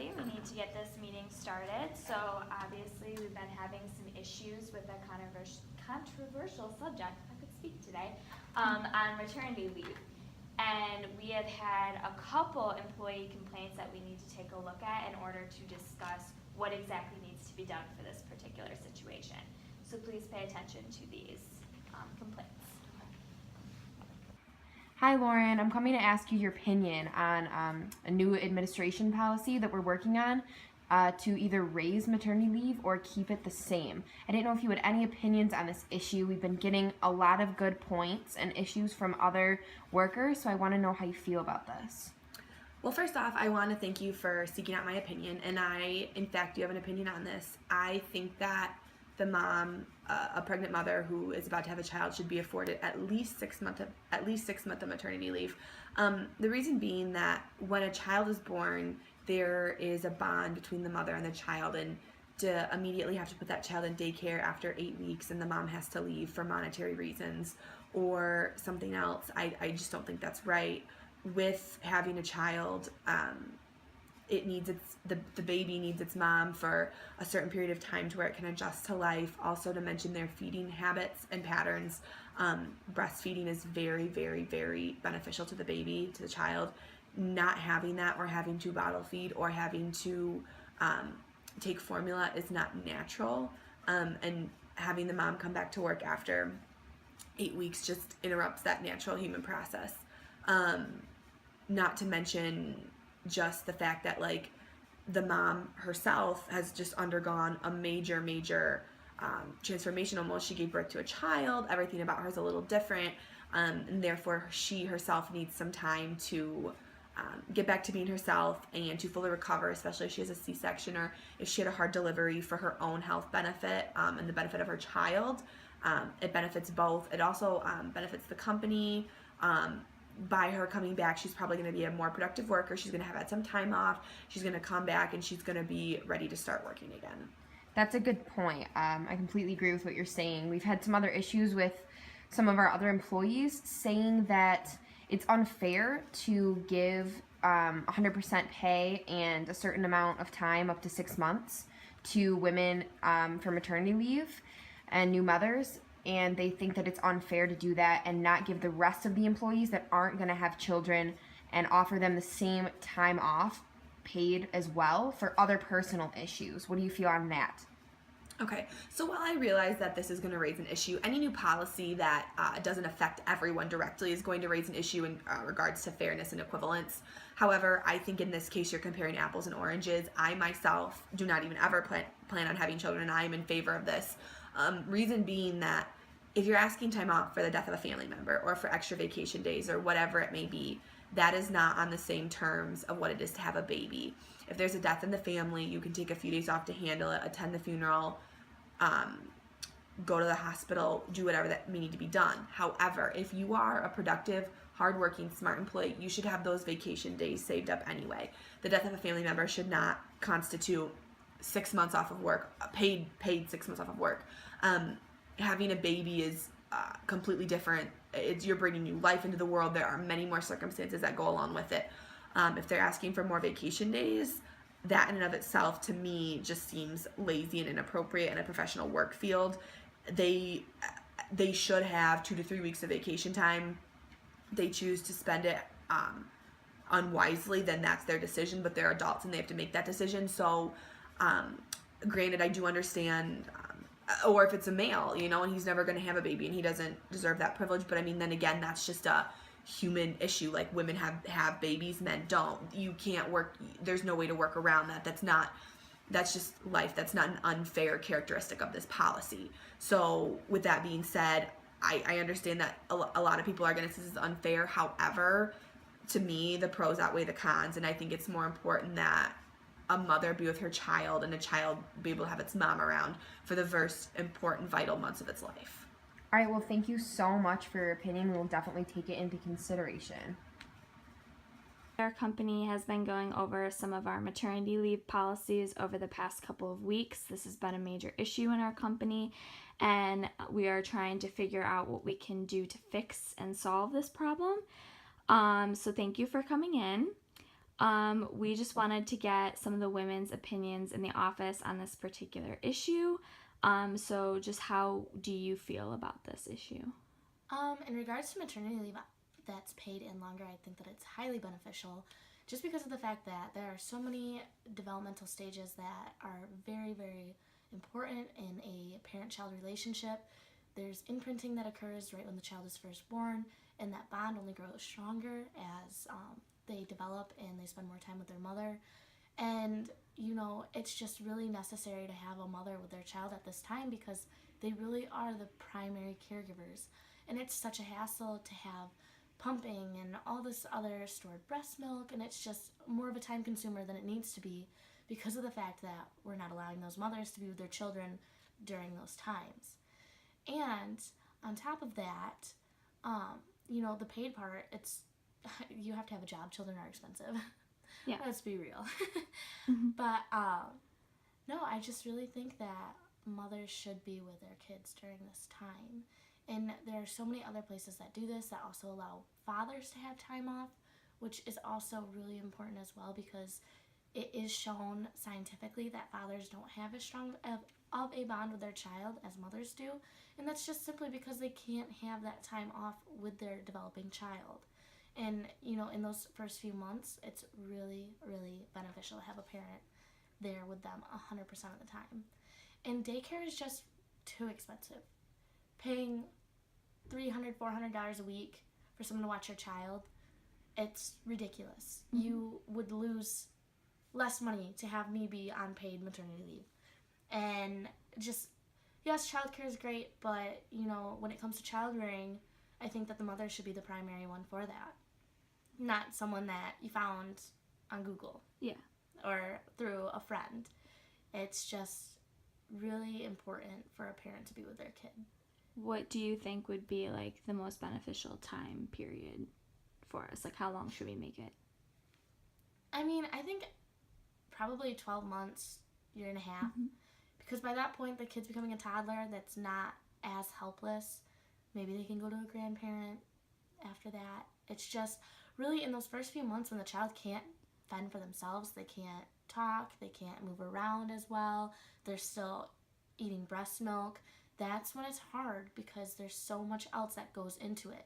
everybody. We need to get this meeting started. So obviously we've been having some issues with a controversial subject, if I could speak today, on maternity leave. And we have had a couple employee complaints that we need to take a look at in order to discuss what exactly needs to be done for this particular situation. So please pay attention to these complaints. Hi Lauren, I'm coming to ask you your opinion on a new administration policy that we're working on to either raise maternity leave or keep it the same. I didn't know if you had any opinions on this issue. We've been getting a lot of good points and issues from other workers, so I want to know how you feel about this. Well, first off, I want to thank you for seeking out my opinion, and I, in fact, do have an opinion on this. I think that the mom, a pregnant mother who is about to have a child, should be afforded at least 6 months of maternity leave. The reason being that when a child is born, there is a bond between the mother and the child, and to immediately have to put that child in daycare after 8 weeks and the mom has to leave for monetary reasons or something else, I just don't think that's right. With having a child, it needs the baby needs its mom for a certain period of time to where it can adjust to life. Also, to mention their feeding habits and patterns, breastfeeding is very, very, very beneficial to the baby, to the child. Not having that, or having to bottle feed, or having to take formula is not natural, and having the mom come back to work after 8 weeks just interrupts that natural human process. Not to mention just the fact that, like, the mom herself has just undergone a major transformation. Almost, she gave birth to a child. Everything about her is a little different, and therefore she herself needs some time to get back to being herself and to fully recover, especially if she has a C-section or if she had a hard delivery, for her own health benefit and the benefit of her child. It benefits both. It also benefits the company. By her coming back, she's probably going to be a more productive worker. She's going to have had some time off. She's going to come back and she's going to be ready to start working again. That's a good point. I completely agree with what you're saying. We've had some other issues with some of our other employees saying that it's unfair to give 100% pay and a certain amount of time, up to 6 months, to women for maternity leave and new mothers. And they think that it's unfair to do that and not give the rest of the employees that aren't going to have children and offer them the same time off paid as well for other personal issues. What do you feel on that? Okay, so while I realize that this is going to raise an issue, any new policy that doesn't affect everyone directly is going to raise an issue in regards to fairness and equivalence. However, I think in this case you're comparing apples and oranges. I myself do not even ever plan on having children, and I am in favor of this. Reason being that if you're asking time off for the death of a family member or for extra vacation days or whatever it may be, that is not on the same terms of what it is to have a baby. If there's a death in the family, you can take a few days off to handle it, attend the funeral, go to the hospital, do whatever that may need to be done. However, if you are a productive, hardworking, smart employee, you should have those vacation days saved up anyway. The death of a family member should not constitute 6 months off of work, paid 6 months off of work. Having a baby is completely different. You're bringing new life into the world. There are many more circumstances that go along with it. If they're asking for more vacation days, that in and of itself, to me, just seems lazy and inappropriate in a professional work field. They should have 2 to 3 weeks of vacation time. They choose to spend it unwisely, then that's their decision, but they're adults and they have to make that decision. So granted, I do understand, or if it's a male, you know, and he's never going to have a baby and he doesn't deserve that privilege. But I mean, then again, that's just a human issue. Like, women have babies, men don't. You can't work. There's no way to work around that. That's just life. That's not an unfair characteristic of this policy. So with that being said, I understand that a lot of people are going to say this is unfair. However, to me, the pros outweigh the cons, and I think it's more important that a mother be with her child and a child be able to have its mom around for the first important, vital months of its life. All right, well, thank you so much for your opinion. We will definitely take it into consideration. Our company has been going over some of our maternity leave policies over the past couple of weeks. This has been a major issue in our company, and we are trying to figure out what we can do to fix and solve this problem. So thank you for coming in. We just wanted to get some of the women's opinions in the office on this particular issue. So just how do you feel about this issue? In regards to maternity leave that's paid in longer, I think that it's highly beneficial just because of the fact that there are so many developmental stages that are very, very important in a parent-child relationship. There's imprinting that occurs right when the child is first born, and that bond only grows stronger as they develop and they spend more time with their mother. And, it's just really necessary to have a mother with their child at this time because they really are the primary caregivers. And it's such a hassle to have pumping and all this other stored breast milk, and it's just more of a time consumer than it needs to be because of the fact that we're not allowing those mothers to be with their children during those times. And on top of that, the paid part, it's you have to have a job. Children are expensive. Yeah. Let's be real. Mm-hmm. But no, I just really think that mothers should be with their kids during this time. And there are so many other places that do this that also allow fathers to have time off, which is also really important as well because it is shown scientifically that fathers don't have as strong of a bond with their child as mothers do. And that's just simply because they can't have that time off with their developing child. And, in those first few months, it's really, really beneficial to have a parent there with them 100% of the time. And daycare is just too expensive. Paying $300, $400 a week for someone to watch your child, it's ridiculous. Mm-hmm. You would lose less money to have me be on paid maternity leave. And just, yes, childcare is great, but, when it comes to child rearing, I think that the mother should be the primary one for that. Not someone that you found on Google. Yeah. Or through a friend. It's just really important for a parent to be with their kid. What do you think would be like the most beneficial time period for us? Like how long should we make it? I think probably 12 months, year and a half. Mm-hmm. Because by that point, the kid's becoming a toddler that's not as helpless. Maybe they can go to a grandparent after that. It's just really in those first few months when the child can't fend for themselves, they can't talk, they can't move around as well, they're still eating breast milk. That's when it's hard because there's so much else that goes into it.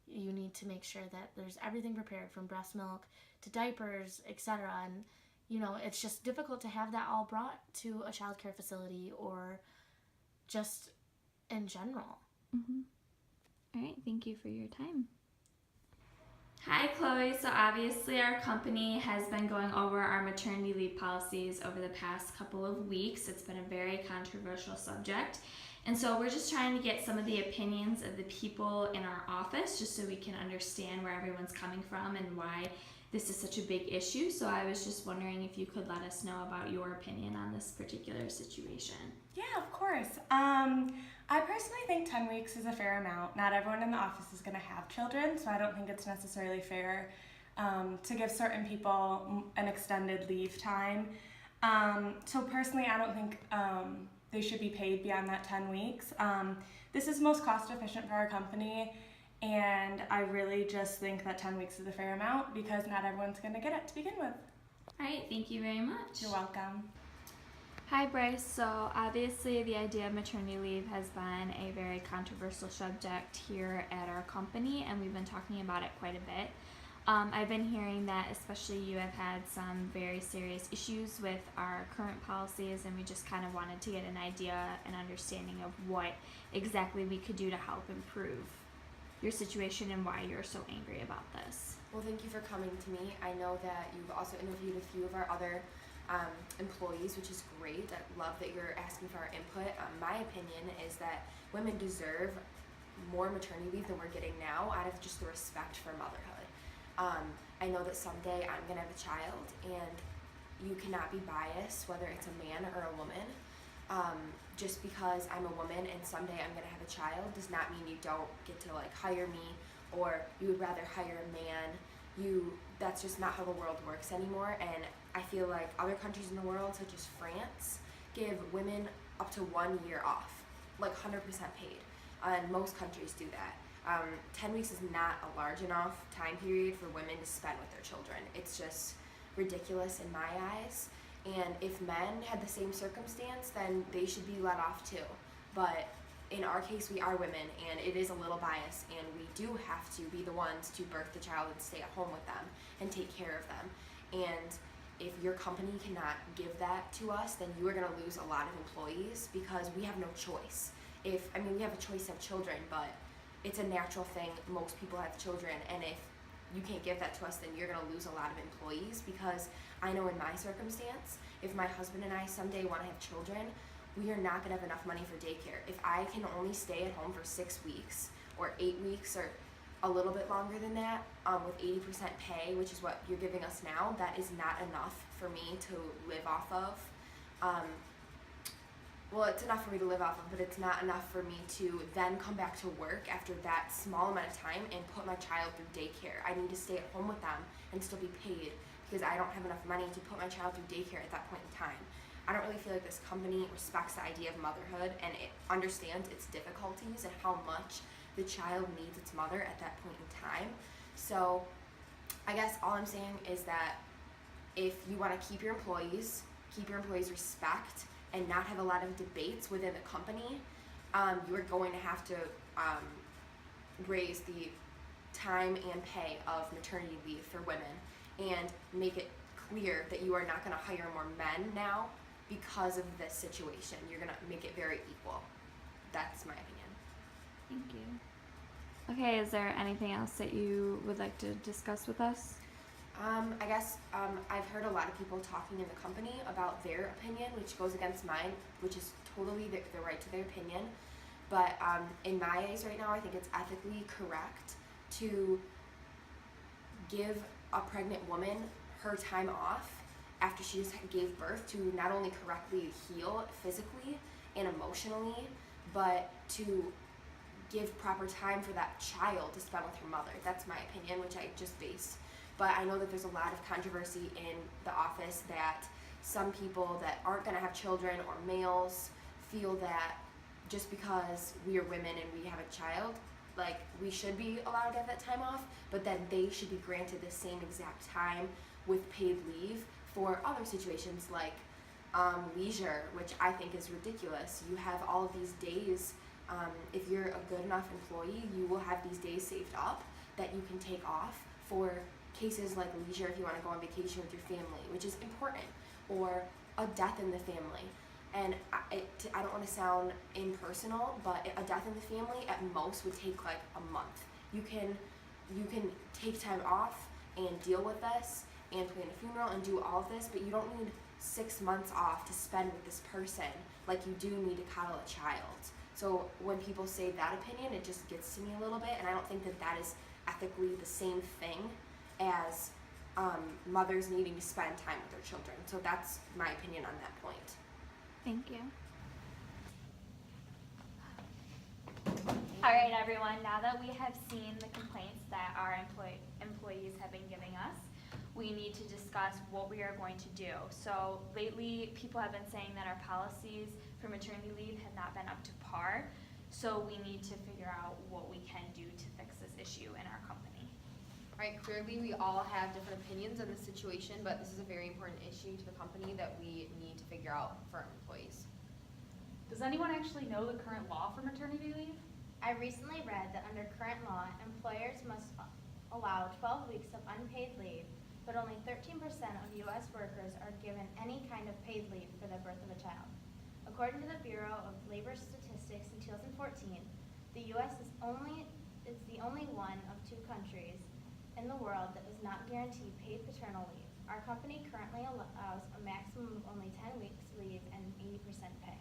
You need to make sure that there's everything prepared from breast milk to diapers, etc. And, it's just difficult to have that all brought to a child care facility or just in general. Mm-hmm. All right, thank you for your time. Hi, Chloe. So obviously our company has been going over our maternity leave policies over the past couple of weeks. It's been a very controversial subject. And so we're just trying to get some of the opinions of the people in our office just so we can understand where everyone's coming from and why this is such a big issue. So I was just wondering if you could let us know about your opinion on this particular situation. Yeah, of course. I personally think 10 weeks is a fair amount. Not everyone in the office is going to have children, so I don't think it's necessarily fair to give certain people an extended leave time. So personally, I don't think they should be paid beyond that 10 weeks. This is most cost efficient for our company, and I really just think that 10 weeks is a fair amount because not everyone's going to get it to begin with. All right, thank you very much. You're welcome. Hi, Bryce. So obviously the idea of maternity leave has been a very controversial subject here at our company, and we've been talking about it quite a bit. I've been hearing that especially you have had some very serious issues with our current policies, and we just kind of wanted to get an idea and understanding of what exactly we could do to help improve your situation and why you're so angry about this. Well, thank you for coming to me. I know that you've also interviewed a few of our other employees, which is great. I love that you're asking for our input. My opinion is that women deserve more maternity leave than we're getting now out of just the respect for motherhood. I know that someday I'm going to have a child, and you cannot be biased whether it's a man or a woman. Just because I'm a woman and someday I'm going to have a child does not mean you don't get to hire me, or you would rather hire a man. That's just not how the world works anymore. And I feel like other countries in the world, such as France, give women up to 1 year off, 100% paid. And most countries do that. 10 weeks is not a large enough time period for women to spend with their children. It's just, ridiculous in my eyes. And if men had the same circumstance, then they should be let off too. But in our case, we are women, and it is a little biased, and we do have to be the ones to birth the child and stay at home with them and take care of them. And if your company cannot give that to us, then you are going to lose a lot of employees because we have no choice. We have a choice to have children, but it's a natural thing. Most people have children, and if you can't give that to us, then you're going to lose a lot of employees, because I know in my circumstance, if my husband and I someday want to have children, we are not going to have enough money for daycare. If I can only stay at home for 6 weeks or 8 weeks or a little bit longer than that, with 80% pay, which is what you're giving us now, that is not enough for me to live off of. Well, it's enough for me to live off of, but it's not enough for me to then come back to work after that small amount of time and put my child through daycare. I need to stay at home with them and still be paid, because I don't have enough money to put my child through daycare at that point in time. I don't really feel like this company respects the idea of motherhood, and it understands its difficulties and how much the child needs its mother at that point in time. So I guess all I'm saying is that if you want to keep your employees respect, and not have a lot of debates within the company, you are going to have to raise the time and pay of maternity leave for women, and make it clear that you are not going to hire more men now because of this situation. You're going to make it very equal. That's my opinion. Thank you. Okay, is there anything else that you would like to discuss with us? I guess I've heard a lot of people talking in the company about their opinion, which goes against mine, which is totally their right to their opinion. But in my eyes right now, I think it's ethically correct to give a pregnant woman her time off after she just gave birth, to not only correctly heal physically and emotionally, but to give proper time for that child to spend with her mother. That's my opinion, which I just based. But I know that there's a lot of controversy in the office that some people that aren't going to have children, or males, feel that just because we are women and we have a child, like, we should be allowed to have that time off, but then they should be granted the same exact time with paid leave for other situations like leisure, which I think is ridiculous. You have all of these days. If you're a good enough employee, you will have these days saved up that you can take off for cases like leisure, if you want to go on vacation with your family, which is important, or a death in the family. And I don't want to sound impersonal, but a death in the family at most would take like a month. You can take time off and deal with this and plan a funeral and do all of this, but you don't need 6 months off to spend with this person like you do need to coddle a child. So when people say that opinion, it just gets to me a little bit, and I don't think that that is ethically the same thing as mothers needing to spend time with their children. So that's my opinion on that point. Thank you. All right, everyone, now that we have seen the complaints that our employees have been giving us, we need to discuss what we are going to do. So lately, people have been saying that our policies for maternity leave have not been up to par. So we need to figure out what we can do to fix this issue in our company. Right, clearly we all have different opinions on the situation, but this is a very important issue to the company that we need to figure out for our employees. Does anyone actually know the current law for maternity leave? I recently read that under current law, employers must allow 12 weeks of unpaid leave, but only 13% of U.S. workers are given any kind of paid leave for the birth of a child. According to the Bureau of Labor Statistics in 2014, the U.S. is the only one of 2 countries in the world that does not guarantee paid paternal leave. Our company currently allows a maximum of only 10 weeks leave and 80% pay.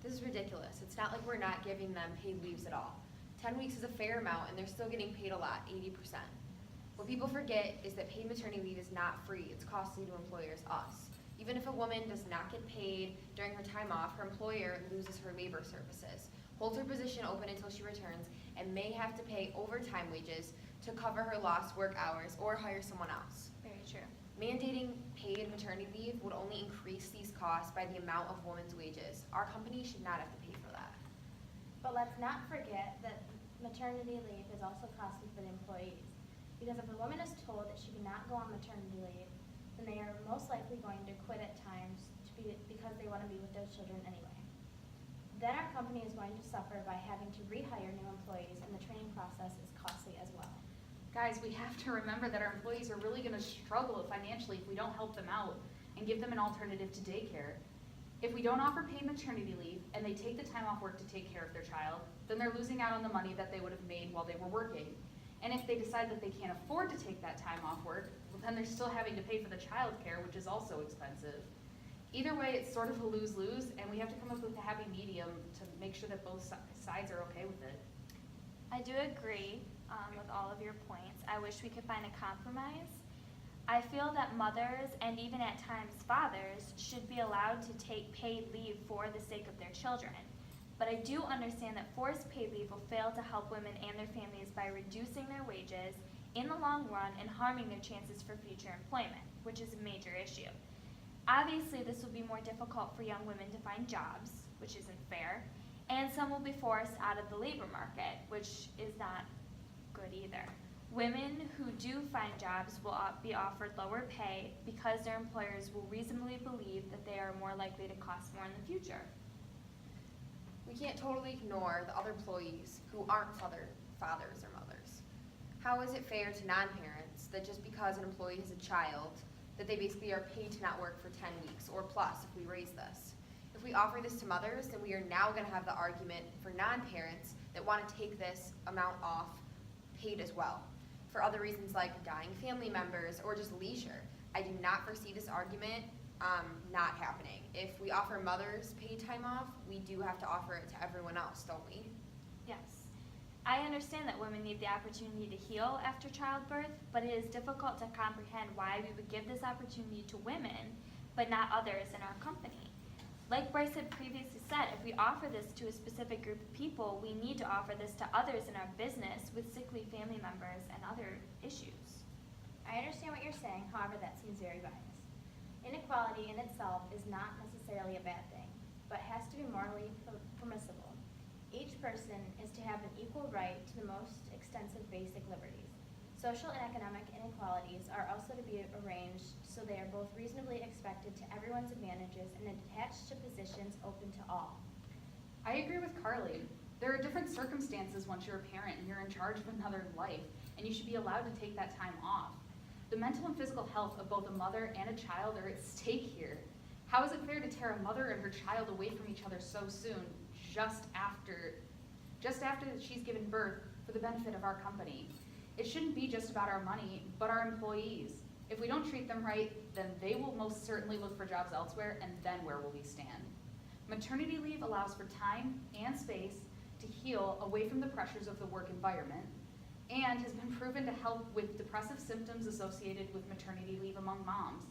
This is ridiculous. It's not like we're not giving them paid leaves at all. 10 weeks is a fair amount, and they're still getting paid a lot, 80%. What people forget is that paid maternity leave is not free. It's costly to employers, us. Even if a woman does not get paid during her time off, her employer loses her labor services, holds her position open until she returns, and may have to pay overtime wages to cover her lost work hours or hire someone else. Very true. Mandating paid maternity leave would only increase these costs by the amount of women's wages. Our company should not have to pay for that. But let's not forget that maternity leave is also costly for the employees. Because if a woman is told that she cannot go on maternity leave, then and they are most likely going to quit at times because they want to be with their children anyway. Then our company is going to suffer by having to rehire new employees, and the training process is costly as well. Guys, we have to remember that our employees are really gonna struggle financially if we don't help them out and give them an alternative to daycare. If we don't offer paid maternity leave and they take the time off work to take care of their child, then they're losing out on the money that they would have made while they were working. And if they decide that they can't afford to take that time off work, well, then they're still having to pay for the child care, which is also expensive. Either way, it's sort of a lose-lose, and we have to come up with a happy medium to make sure that both sides are okay with it. I do agree with all of your points. I wish we could find a compromise. I feel that mothers and even at times fathers should be allowed to take paid leave for the sake of their children. But I do understand that forced paid leave will fail to help women and their families by reducing their wages in the long run and harming their chances for future employment, which is a major issue. Obviously, this will be more difficult for young women to find jobs, which isn't fair, and some will be forced out of the labor market, which is not good either. Women who do find jobs will be offered lower pay because their employers will reasonably believe that they are more likely to cost more in the future. We can't totally ignore the other employees who aren't fathers or mothers. How is it fair to non-parents that just because an employee has a child, that they basically are paid to not work for 10 weeks or plus if we raise this? If we offer this to mothers, then we are now going to have the argument for non-parents that want to take this amount off paid as well, for other reasons like dying family members or just leisure. I do not foresee this argument not happening. If we offer mothers paid time off, we do have to offer it to everyone else, don't we? Yes. I understand that women need the opportunity to heal after childbirth, but it is difficult to comprehend why we would give this opportunity to women, but not others in our company. Like Bryce had previously said, if we offer this to a specific group of people, we need to offer this to others in our business with sick leave family members and other issues. I understand what you're saying, however, that seems very biased. Inequality in itself is not necessarily a bad thing, but has to be morally permissible. Each person is to have an equal right to the most extensive basic liberties. Social and economic inequalities are also to be arranged so they are both reasonably expected to everyone's advantages and attached to positions open to all. I agree with Carly. There are different circumstances once you're a parent and you're in charge of another life, and you should be allowed to take that time off. The mental and physical health of both a mother and a child are at stake here. How is it fair to tear a mother and her child away from each other so soon, just after she's given birth, for the benefit of our company? It shouldn't be just about our money, but our employees. If we don't treat them right, then they will most certainly look for jobs elsewhere, and then where will we stand? Maternity leave allows for time and space to heal away from the pressures of the work environment, and has been proven to help with depressive symptoms associated with maternity leave among moms.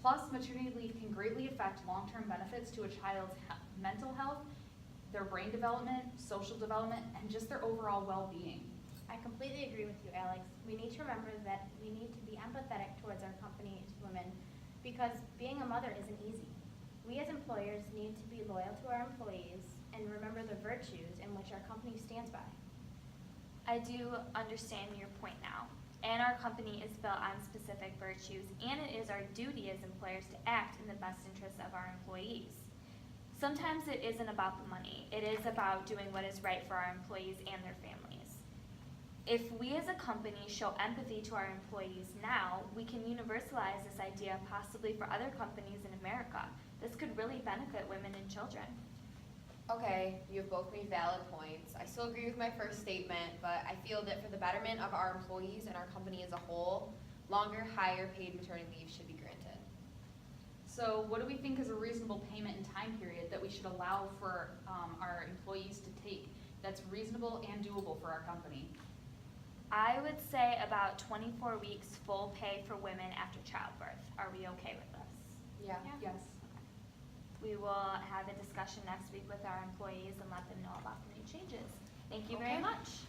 Plus, maternity leave can greatly affect long-term benefits to a child's mental health, their brain development, social development, and just their overall well-being. I completely agree with you, Alex. We need to remember that we need to be empathetic towards our company's women because being a mother isn't easy. We as employers need to be loyal to our employees and remember the virtues in which our company stands by. I do understand your point now, and our company is built on specific virtues, and it is our duty as employers to act in the best interests of our employees. Sometimes it isn't about the money. It is about doing what is right for our employees and their families. If we as a company show empathy to our employees now, we can universalize this idea possibly for other companies in America. This could really benefit women and children. Okay, you have both made valid points. I still agree with my first statement, but I feel that for the betterment of our employees and our company as a whole, longer, higher paid maternity leave should be granted. So what do we think is a reasonable payment and time period that we should allow for our employees to take that's reasonable and doable for our company? I would say about 24 weeks full pay for women after childbirth. Are we okay with this? Yeah. Yes. We will have a discussion next week with our employees and let them know about the new changes. Thank you very Okay. much.